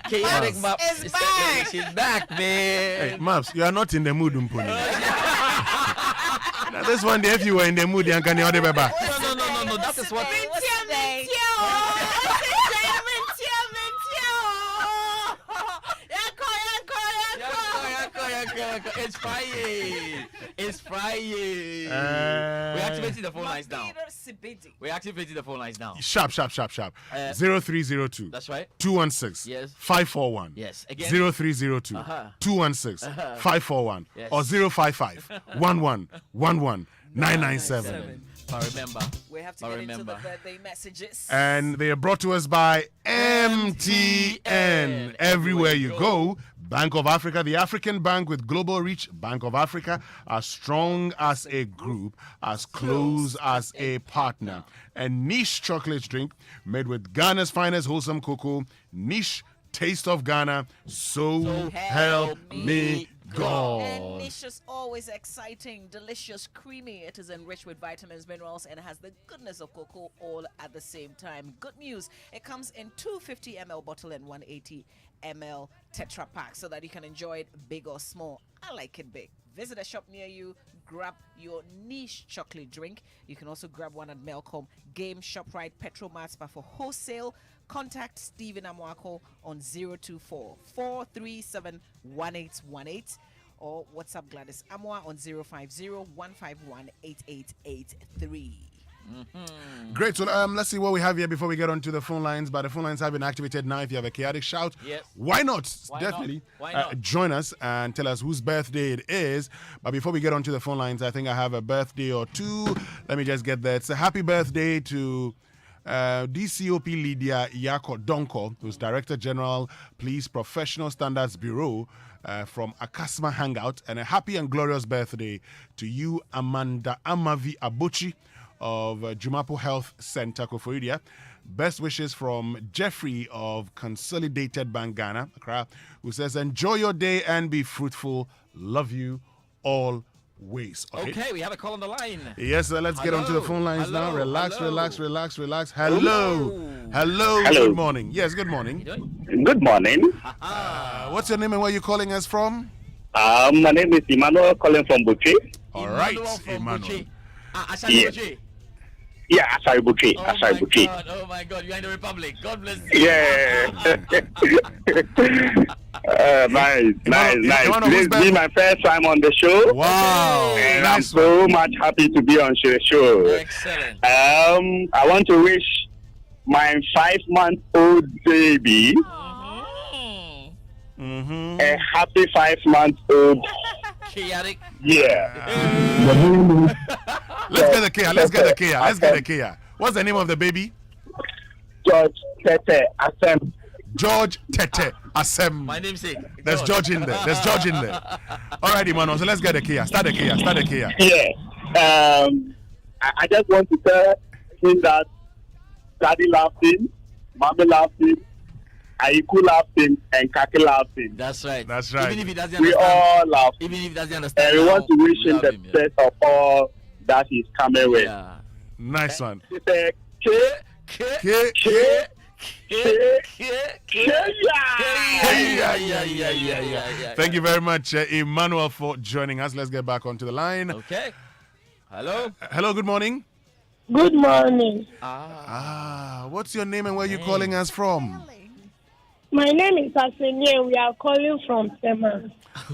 Chaotic Maps is back. She's back, man. Hey, Maps, you are not in the mood, Mpuni. Now, this one day, if you were in the mood, you can order back. No. That is what. It's Friday. It's Friday. We're activating the phone lines now. We're activating the phone lines now. Sharp. 0302. That's right. 216. Yes. 541. Yes. Again. 0302. 216. 541. Yes. Or 055 11 11 997. But remember, we have to get into the birthday messages. And they are brought to us by MTN. Everywhere you go, Bank of Africa, the African bank with global reach. Bank of Africa, as strong as a group, as close as a partner. A niche chocolate drink made with Ghana's finest wholesome cocoa. Niche taste of Ghana. So help me God. And Niche is always exciting, delicious, creamy. It is enriched with vitamins, minerals, and has the goodness of cocoa all at the same time. Good news, it comes in 250 ml bottle and 180 ml Tetra Pak so that you can enjoy it big or small. I like it big. Visit a shop near you, grab your Niche chocolate drink. You can also grab one at Melcom, Game, ShopRite, Petromat. But for wholesale, contact Stephen Amoah on 024 437 1818 or WhatsApp Gladys Amoah on 050 151 8883. Great. So let's see what we have here before we get onto the phone lines. But the phone lines have been activated now. If you have a chaotic shout, yes. Why not? Why Definitely. Why not? Join us and tell us whose birthday it is. But before we get onto the phone lines, I think I have a birthday or two. Let me just get that. It's a happy birthday to DCOP Lydia Yako Donko, who's Director General, Police Professional Standards Bureau from Akasma Hangout. And a happy and glorious birthday to you, Amanda Amavi Abuchi of Jumapo Health Center, Koforidua. Best wishes from Jeffrey of Consolidated Bank Ghana, Accra, who says, enjoy your day and be fruitful. Love you always. Okay, we have a call on the line. Yes, let's get onto the phone lines now. Relax. Hello. Good morning. Yes, good morning. Good morning. What's your name and where are you calling us from? My name is Emmanuel, calling from Buchi. All right, Emmanuel. Yes. Yeah, Asari Buchi. Oh my God, you are in the Republic. God bless you. Yeah. Nice. This is my first time on the show. Wow. And I'm so much happy to be on the show. Excellent. I want to wish my 5-month-old baby a happy 5-month-old. Chaotic. Yeah. Let's get the Kia. What's the name of the baby? George Tete Asem. George Tete Asem. My namesake. There's George in there. All right, Emmanuel. So let's get the Kia. Start the Kia. Yeah. I just want to tell him that Daddy loved him, Mommy loved him, Aiku loved him, and Kaki loved him. That's right. Even if he doesn't we understand. all love him. Even if he doesn't understand. And we want to wish him the best of all that he's coming with. Yeah. Nice one. Thank you very much, Emmanuel, for joining us. Let's get back onto the line. Okay. Hello, good morning. Good morning. What's your name and where are you calling us from? My name is Asenye. We are calling from Tema.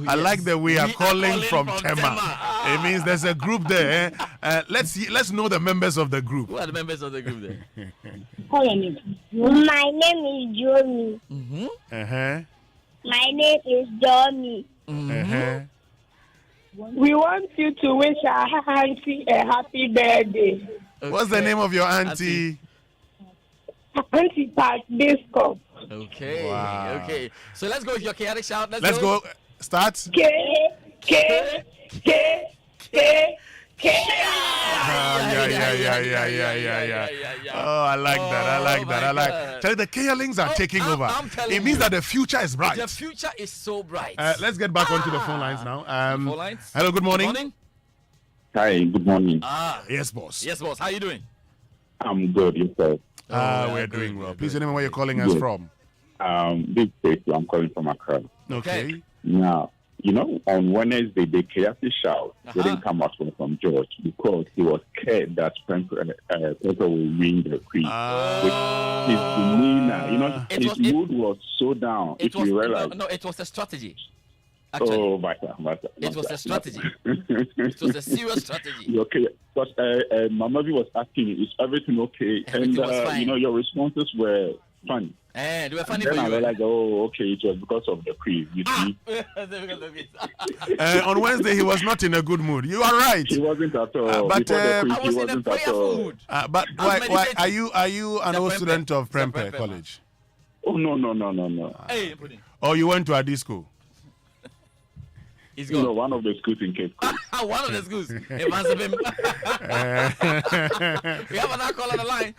I like that we are calling from Tema. It means there's a group there. Let's know the members of the group. Who are the members of the group there? Call your name. My name is Johnny. My name is Johnny. We want you to wish our auntie a happy birthday. Okay. What's the name of your auntie? Auntie Pat Disco. Okay. Wow. Okay. So let's go with your chaotic shout. Let's go. Start. Yeah. Oh, I like that. Tell you, the K-Lings are taking over. It means that the future is bright. The future is so bright. Let's get back onto the phone lines now. Phone lines? Hello, good morning. Good morning. Hi, good morning. Yes, boss. Yes, boss. How are you doing? I'm good, yourself. We're doing well. Please, your name and where you're calling us from. This day, I'm calling from Accra. Okay. Now, on Wednesday, the chaotic shout didn't come out from George because he was scared that Pepper will win the quiz. With his demeanor, his mood was so down. If you realize. No, it was a strategy. Actually. Oh, it was a strategy. It was a serious strategy. Okay, because Mamavi was asking, is everything okay? Everything was fine. Your responses were funny. They were funny and for then you. I realized, okay, it was because of the quiz. You see? On Wednesday, he was not in a good mood. You are right. He wasn't at all. But I was in a prayerful mood. But why are you an old student of Prempeh College? Oh no. Hey, Oh, you went to a disco? He's gone. One of the schools in Cape Coast. One of the schools. We have another call on the line.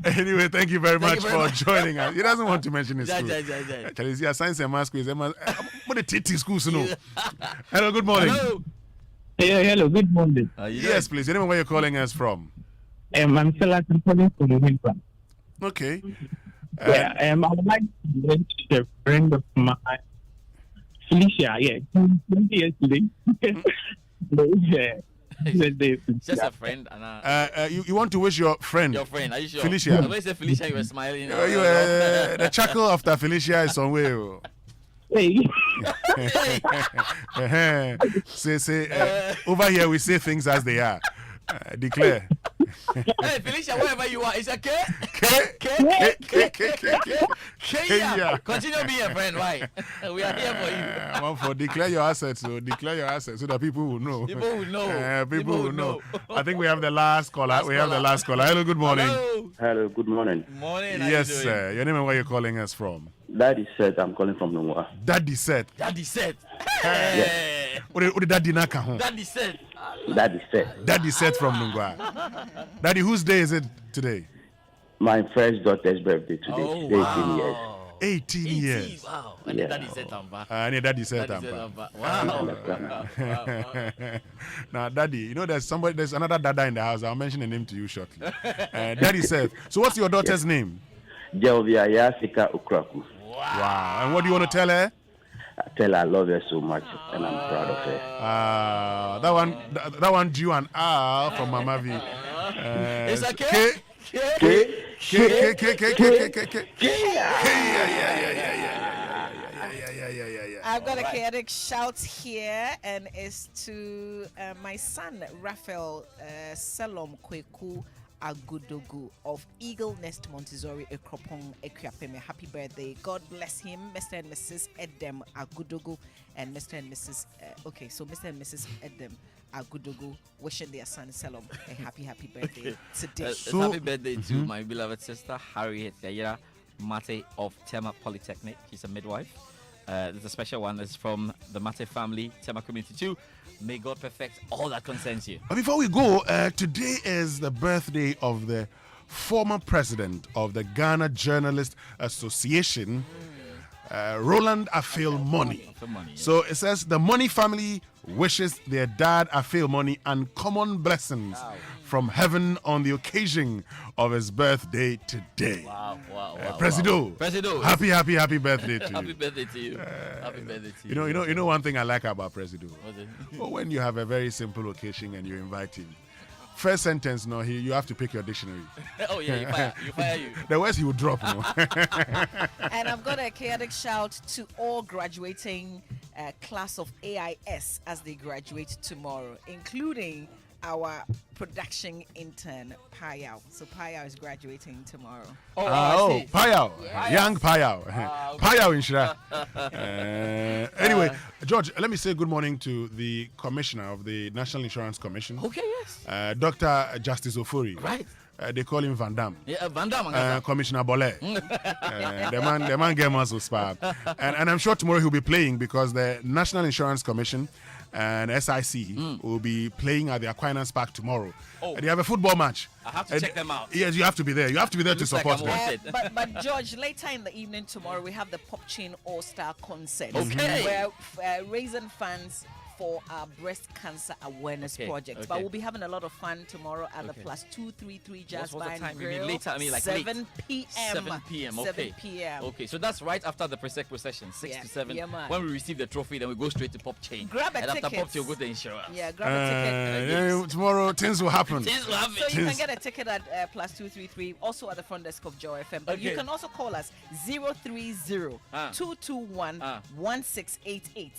Anyway, thank you very much for joining us. He doesn't want to mention his school. Yeah. Science and math quiz. What the TT schools know? Hello, good morning. Hello. Hello, good morning. Yes, please. Anyone where you're calling us from? I'm calling from Winston. Okay. I would like to mention a friend of mine. Felicia, 20 years today. Just a friend. You want to wish your friend? Your friend, are you sure? Felicia. When you say Felicia, you were smiling. The chuckle after Felicia is somewhere. Hey. Say, over here we say things as they are. Declare. Hey, Felicia, wherever you are, it's a K. Yeah. Continue being a friend, right? We are here for you. Declare your assets, so that people will know. People will know. People will know. I think we have the last caller. Hello, good morning. Hello, good morning. Morning. Yes, sir. Your name and where you're calling us from? Daddy said I'm calling from Nungwa. Daddy said. Hey. What did Daddy Naka? Daddy said from Nungwa. Daddy, whose day is it today? My first daughter's birthday today. Oh, wow. 18 years. Wow. Yeah. Daddy said Tamba. Daddy said Tamba. Wow. Now, Daddy, there's another Dada in the house. I'll mention the name to you shortly. Daddy said, so what's your daughter's name? Gelvia Yasika Ukraku. Wow. And what do you want to tell her? I tell her I love her so much and I'm proud of her. That one due an R from Mamavi. It's a K. I've got a chaotic shout here, and it's to my son Raphael Salom Kweku Agudogu of Eagle Nest Montessori Ekropong Ekriapeme. Happy birthday. God bless him. Mr. and Mrs. Edem Agudogu and Mr. and Mrs. Mr. and Mrs. Edem Agudogu wishing their son Salom a happy birthday today. Happy birthday to my beloved sister Harriet Yayira Mate of Tema Polytechnic. She's a midwife. There's a special one that's from the Mate family, Tema Community 2. May God perfect all that concerns you. But before we go, today is the birthday of the former president of the Ghana Journalist Association, Roland Afil Money. So it says the Money family wishes their dad Afil Money uncommon blessings from heaven on the occasion of his birthday today. Wow. Presido. Happy birthday to you. Happy birthday to you. Happy birthday to you. You know one thing I like about Presido? What's it? Well, when you have a very simple occasion and you invite him, first sentence, you have to pick your dictionary. Oh yeah, you fire. The words he will drop. And I've got a chaotic shout to all graduating class of AIS as they graduate tomorrow, including our production intern Payao. So Payao is graduating tomorrow. Payao. Yeah. Young Payao. Payao in Shira. Anyway, George, let me say good morning to the commissioner of the National Insurance Commission. Okay, yes. Dr. Justice Ofori. Right. They call him Van Damme. Yeah, Van Damme. Commissioner Bole. The man get muscle spar. And I'm sure tomorrow he'll be playing because the National Insurance Commission and SIC will be playing at the Aquinas Park tomorrow. They have a football match. I have to check them out. Yes, you have to be there. You have to be there to support them. But George, later in the evening tomorrow, we have the Pop Chain All-Star concert. Okay. Where Raisin fans for our breast cancer awareness project. But we'll be having a lot of fun tomorrow at the Plus 233 Jazz What's Band the time? Grill. You mean later? I mean like 7 late. p.m. 7 p.m. Okay. 7 p.m. Okay, so that's right after the Presec procession, 6 to 7. Yeah, man. When we receive the trophy, then we go straight to Pop Chain. Grab a and ticket. after Pop Chain, we'll go to the insurance. Yeah, grab a ticket. Tomorrow, things will happen. Things will happen. So you can get a ticket at Plus 233, also at the front desk of Joy FM. But you can also call us 030-221-1688.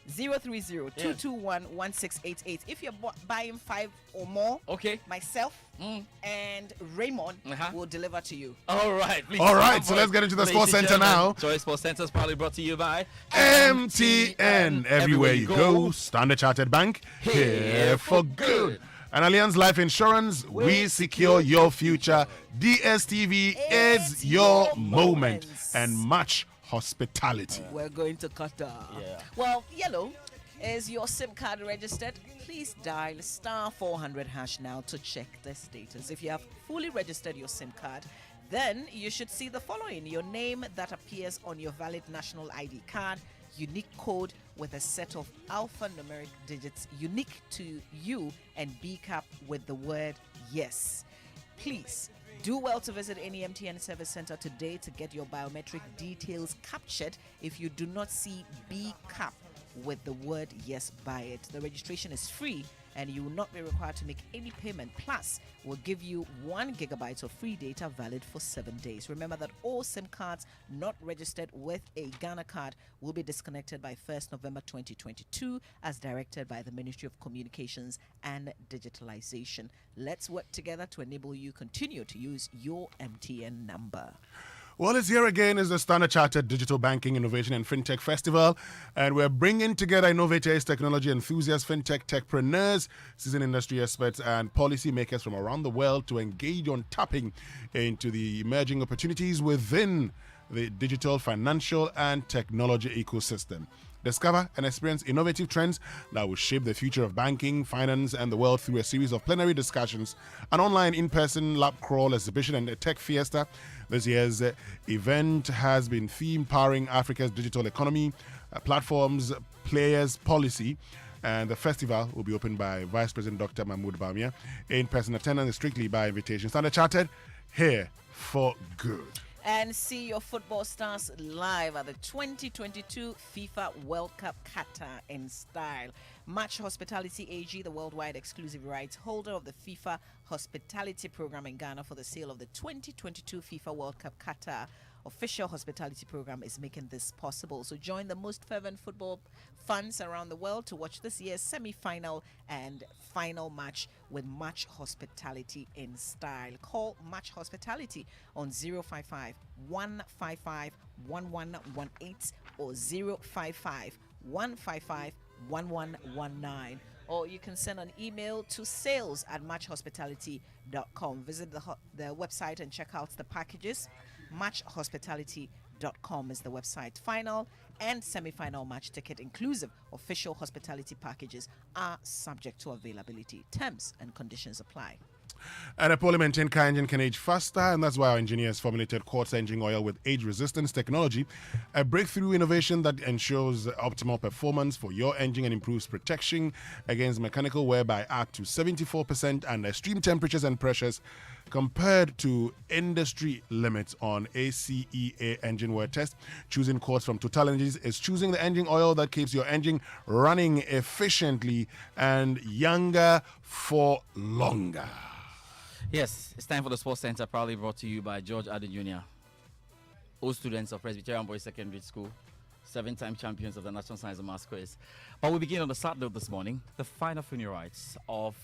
030-221-1688. If you're buying 5 or more, myself and Raymond will deliver to you. All right. All right, so let's get into the Sports Center now. Joy Sports Center is probably brought to you by MTN. Everywhere you go, Standard Chartered Bank, here for good. And Allianz Life Insurance, we secure your future. DSTV is your moment. And much hospitality. We're going to Qatar. Yeah. Well, Yellow, is your SIM card registered? Please dial *400# now to check the status. If you have fully registered your SIM card, then you should see the following: your name that appears on your valid national ID card, unique code with a set of alphanumeric digits unique to you, and BCAP with the word yes. Please do well to visit any MTN service center today to get your biometric details captured. If you do not see BCAP with the word yes by it, the registration is free and you will not be required to make any payment. Plus, we'll give you 1 gigabyte of free data valid for 7 days. Remember that all SIM cards not registered with a Ghana card will be disconnected by 1st November 2022 as directed by the Ministry of Communications and Digitalization. Let's work together to enable you continue to use your MTN number. Well, it's here again is the Standard Chartered Digital Banking Innovation and FinTech Festival, and we're bringing together innovators, technology enthusiasts, FinTech techpreneurs, seasoned industry experts, and policymakers from around the world to engage on tapping into the emerging opportunities within the digital, financial, and technology ecosystem. Discover and experience innovative trends that will shape the future of banking, finance, and the world through a series of plenary discussions, an online in-person lab crawl exhibition, and a tech fiesta. This year's event has been themed Powering Africa's Digital Economy, Platforms, Players, Policy. And the festival will be opened by Vice President Dr. Mahmoud Bawumia. In-person attendance is strictly by invitation. Standard Chartered, here for good. And see your football stars live at the 2022 FIFA World Cup Qatar in style. Match Hospitality AG, the worldwide exclusive rights holder of the FIFA Hospitality Program in Ghana for the sale of the 2022 FIFA World Cup Qatar official hospitality program, is making this possible. So join the most fervent football fans around the world to watch this year's semi-final and final match with Match Hospitality in style. Call Match Hospitality on 055 155 1118 or 055 155 1119. Or you can send an email to sales@matchhospitality.com. Visit the website and check out the packages. Matchhospitality.com is the website. Final and semi-final match ticket inclusive official hospitality packages are subject to availability. Terms and conditions apply. And a poorly maintained car engine can age faster, and that's why our engineers formulated quartz engine oil with age resistance technology, a breakthrough innovation that ensures optimal performance for your engine and improves protection against mechanical wear by up to 74% and extreme temperatures and pressures compared to industry limits on ACEA engine wear test. Choosing quartz from Total Energies is choosing the engine oil that keeps your engine running efficiently and younger for longer. Yes, it's time for the Sports Center, proudly brought to you by George Addy Jr. All students of Presbyterian Boys Secondary School, 7-time champions of the National Science and Maths Quiz. But we begin on the sad note this morning, the final funeral rites of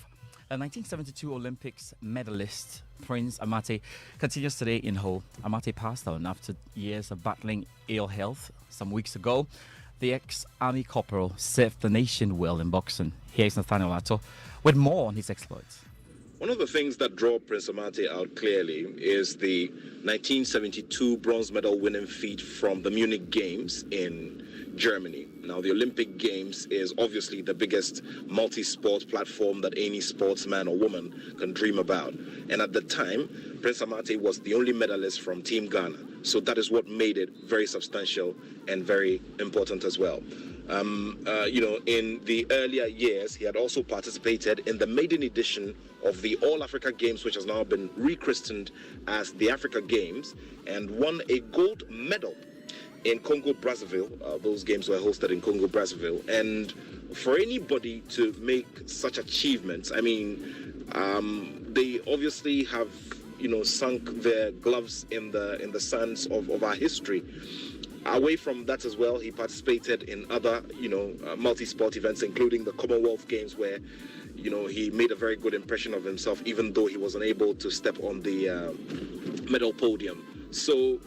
a 1972 Olympics medalist, Prince Amate, continues today in Hull. Amate passed on after years of battling ill health some weeks ago. The ex-army corporal served the nation well in boxing. Here's Nathaniel Atto with more on his exploits. One of the things that draw Prince Amate out clearly is the 1972 bronze medal winning feat from the Munich Games in Germany. Now, the Olympic Games is obviously the biggest multi-sport platform that any sportsman or woman can dream about. And at the time, Prince Amate was the only medalist from Team Ghana. So that is what made it very substantial and very important as well. In the earlier years, he had also participated in the maiden edition of the All Africa Games, which has now been rechristened as the Africa Games, and won a gold medal in Congo-Brazzaville. Those games were hosted in Congo-Brazzaville. And for anybody to make such achievements, I mean, they obviously have, sunk their gloves in the sands of our history. Away from that as well, he participated in other, multi-sport events, including the Commonwealth Games, where, he made a very good impression of himself, even though he wasn't able to step on the medal podium. So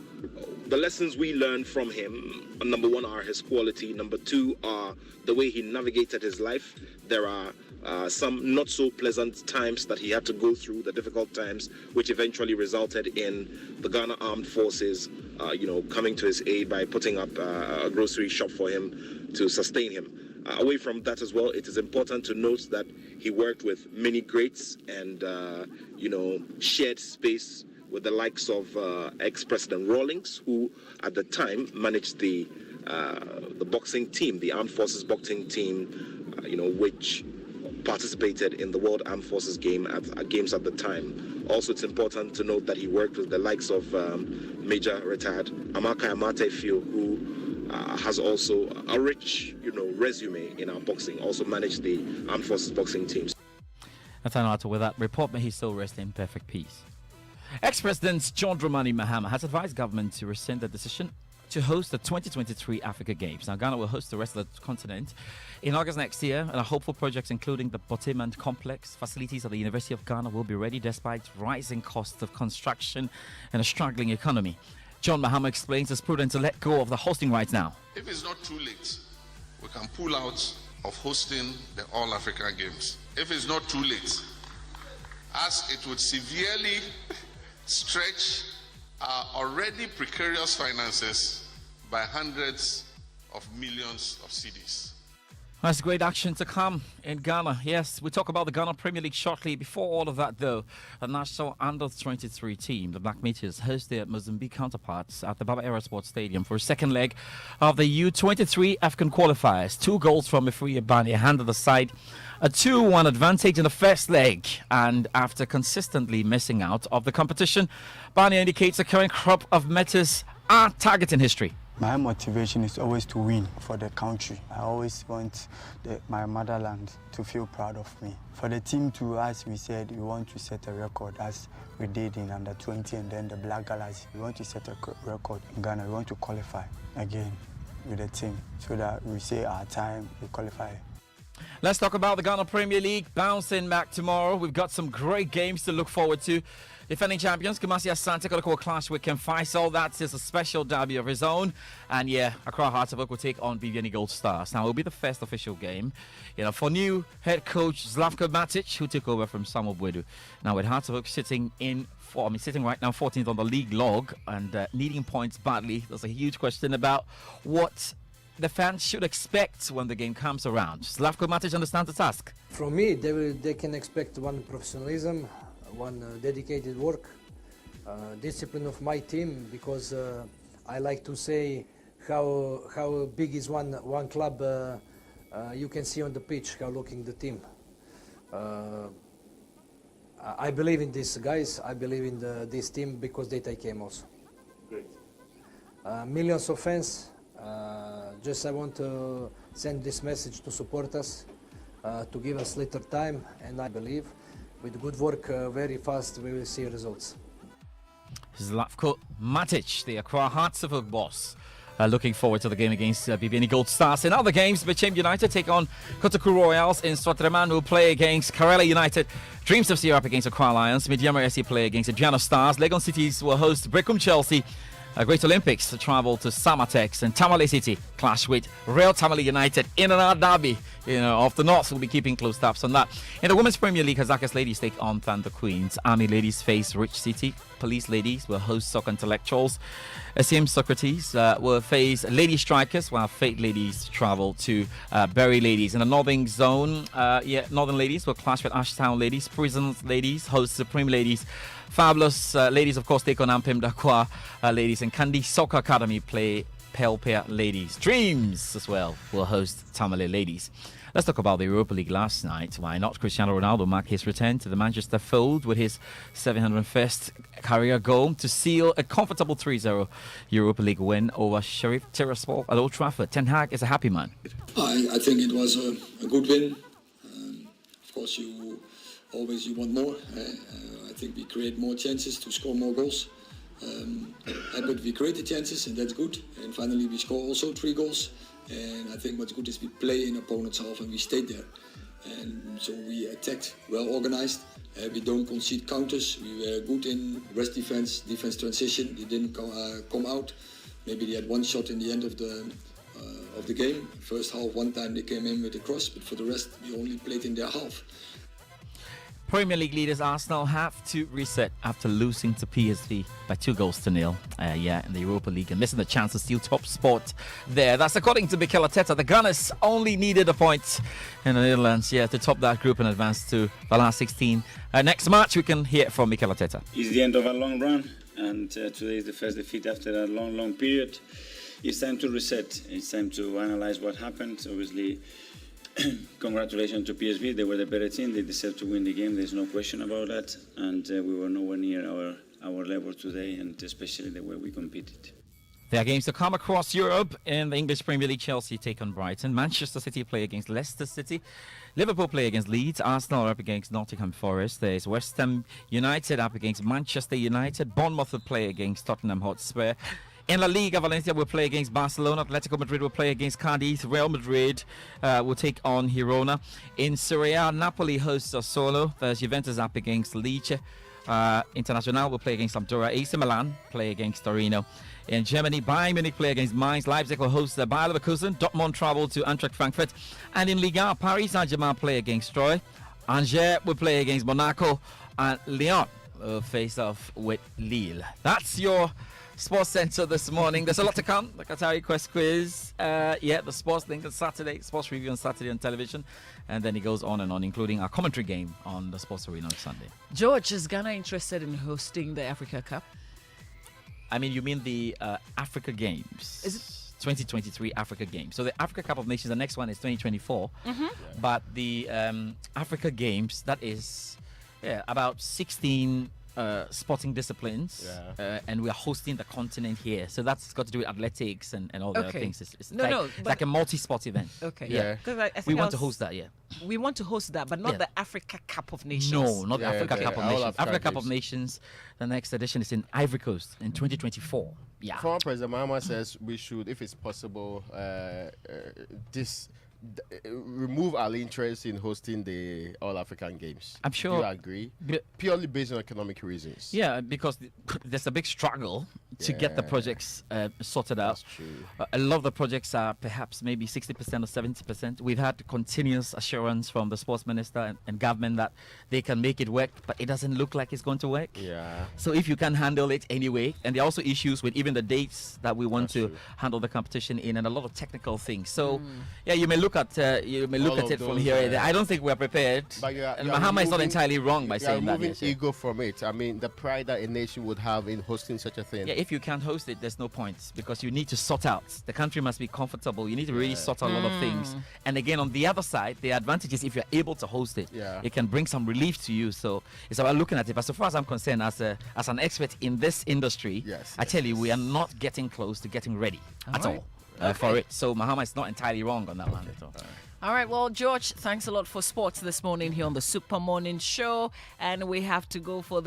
the lessons we learned from him, number one, are his quality. Number two are the way he navigated his life. There are some not so pleasant times that he had to go through, the difficult times, which eventually resulted in the Ghana Armed Forces, coming to his aid by putting up a grocery shop for him to sustain him. Away from that as well, it is important to note that he worked with many greats and, shared space with the likes of ex-President Rawlings, who at the time managed the boxing team, the Armed Forces boxing team, which participated in the World Armed Forces games at the time. Also, it's important to note that he worked with the likes of Major retired Acquah who has also a rich, resume in our boxing. Also managed the Armed Forces boxing teams. Nathaniel, with that report, may he still rest in perfect peace. Ex-President John Mahama has advised government to rescind the decision to host the 2023 Africa Games. Now, Ghana will host the rest of the continent in August next year, and hopeful projects including the Botemand Complex. Facilities at the University of Ghana will be ready despite rising costs of construction and a struggling economy. John Mahama explains it's prudent to let go of the hosting rights now. If it's not too late, we can pull out of hosting the All Africa Games. If it's not too late, as it would severely stretch our already precarious finances by hundreds of millions of cedis. That's great action to come in Ghana. Yes, we'll talk about the Ghana Premier League shortly. Before all of that, though, the national under-23 team, the Black Meteors, host their Mozambique counterparts at the Baba Era Sports Stadium for a second leg of the U23 African qualifiers. 2 goals from Mefri Abani handed the side a 2-1 advantage in the first leg, and after consistently missing out of the competition, Bani indicates the current crop of Metis are targeting history. My motivation is always to win for the country. I always want my motherland to feel proud of me. For the team too, as we said, we want to set a record as we did in under 20 and then the Black Galaxy. We want to set a record in Ghana. We want to qualify again with the team so that we say our time, we qualify. Let's talk about the Ghana Premier League. Bouncing back tomorrow. We've got some great games to look forward to. Defending champions, Kumasi Asante got a clash with Ken Faisal. That is a special derby of his own. And yeah, Accra Hearts of Oak will take on BVN Gold Stars. Now, it will be the first official game, for new head coach Zlatko Matic, who took over from Samuel Bwedu. Now, with Hearts of Oak sitting right now 14th on the league log and needing points badly, there's a huge question about what the fans should expect when the game comes around. Zlatko Matic understands the task. From me, they can expect one professionalism, one dedicated work, discipline of my team, because I like to say how big is one club. You can see on the pitch how looking the team. I believe in these guys. I believe in this team because they take aim also. Great. Millions of fans. Just I want to send this message to support us, to give us little time, and I believe with good work very fast we will see results. Zlatko Matic, the Accra Hearts of Oak boss. Looking forward to the game against BVN Gold Stars. In other games, Bechem United take on Kotoku Royals. In Sotreman will play against Karela United. Dreams of Syrup against Accra Lions. Midyama SC play against Adriano Stars. Legon Cities will host Brecum Chelsea. Great Olympics to travel to Samatex, and Tamale City clash with Real Tamale United in an derby. Of the North will be keeping close tabs on that. In the Women's Premier League, Kazakh's ladies take on Thunder Queens. Army ladies face Rich City. Police ladies will host Soccer Intellectuals. SM Socrates will face Lady Strikers, while Fate ladies travel to Berry ladies. In the Northern Zone, Northern ladies will clash with Ashtown ladies. Prisons ladies host Supreme ladies. Fabulous ladies, of course, take on Ampim Acquah ladies, and Kandi Soccer Academy play Pelpea ladies. Dreams as well will host Tamale ladies. Let's talk about the Europa League last night. Why not? Cristiano Ronaldo marked his return to the Manchester fold with his 701st career goal to seal a comfortable 3-0 Europa League win over Sheriff Tiraspol at Old Trafford. Ten Hag is a happy man. I think it was a good win. Of course, you want more. I think we create more chances to score more goals. But we created chances, and that's good. And finally, we score also 3 goals. And I think what's good is we play in opponent's half and we stayed there. And so we attacked, well organized. We don't concede counters. We were good in rest defense transition. They didn't come out. Maybe they had one shot in the end of the game. First half, one time they came in with a cross, but for the rest, we only played in their half. Premier League leaders Arsenal have to reset after losing to PSV by 2-0 in the Europa League and missing the chance to steal top spot there. That's according to Mikel Arteta. The Gunners only needed a point in the Netherlands to top that group and advance to the last 16. Next match, we can hear from Mikel Arteta. It's the end of a long run, and today is the first defeat after a long period. It's time to reset. It's time to analyze what happened. Obviously, congratulations to PSV. They were the better team. They deserved to win the game. There's no question about that. And we were nowhere near our level today, and especially the way we competed. There are games to come across Europe. In the English Premier League, Chelsea take on Brighton. Manchester City play against Leicester City. Liverpool play against Leeds. Arsenal are up against Nottingham Forest. There's West Ham United up against Manchester United. Bournemouth will play against Tottenham Hotspur. In La Liga, Valencia will play against Barcelona. Atletico Madrid will play against Cadiz. Real Madrid will take on Girona. In Serie A, Napoli hosts Sassuolo. There's Juventus up against Lecce. Internacional will play against Sampdoria. AC Milan play against Torino. In Germany, Bayern Munich play against Mainz. Leipzig will host Bayer Leverkusen. Dortmund travel to Eintracht Frankfurt. And in Liga, Paris Saint-Germain play against Troyes. Angers will play against Monaco. And Lyon will face off with Lille. That's your Sports Center this morning. There's a lot to come. The Qatari Quest Quiz. The sports link on Saturday. Sports review on Saturday on television. And then it goes on and on, including our commentary game on the Sports Arena on Sunday. George, is Ghana interested in hosting the Africa Cup? I mean, you mean the Africa Games? Is it 2023 Africa Games? So the Africa Cup of Nations, the next one is 2024. Mm-hmm. But the Africa Games, that is about 16 sporting disciplines, and we are hosting the continent here. So that's got to do with athletics and all the other things. It's like a multi-sport event. Okay. Yeah. I think we want to host that, We want to host that, but not the Africa Cup of Nations. No, not the Africa Cup of Nations. Africa Cup of Nations, the next edition is in Ivory Coast in 2024. Yeah. Former President Mahama says we should, if it's possible, remove our interest in hosting the All-African Games. I'm sure. Do you agree? Purely based on economic reasons. Yeah, because there's a big struggle to get the projects sorted out. That's true. A lot of the projects are perhaps maybe 60% or 70%. We've had continuous assurance from the sports minister and government that they can make it work, but it doesn't look like it's going to work. Yeah. So if you can handle it anyway, and there are also issues with even the dates that we want to handle the competition in, and a lot of technical things. So you may look at it from here and there. I don't think we're prepared. But and Mahama is not entirely wrong by saying that. Removing ego from it. I mean, the pride that a nation would have in hosting such a thing. Yeah, if you can't host it, there's no point, because you need to sort out. The country must be comfortable. You need to really sort out a lot of things. And again, on the other side, the advantage is if you're able to host it, it can bring some relief to you. So it's about looking at it. But so far as I'm concerned, as an expert in this industry, I tell you, we are not getting close to getting ready at all. For it. So Mahama is not entirely wrong on that one at all. All right, well, George, thanks a lot for sports this morning here on the Super Morning Show. And we have to go for the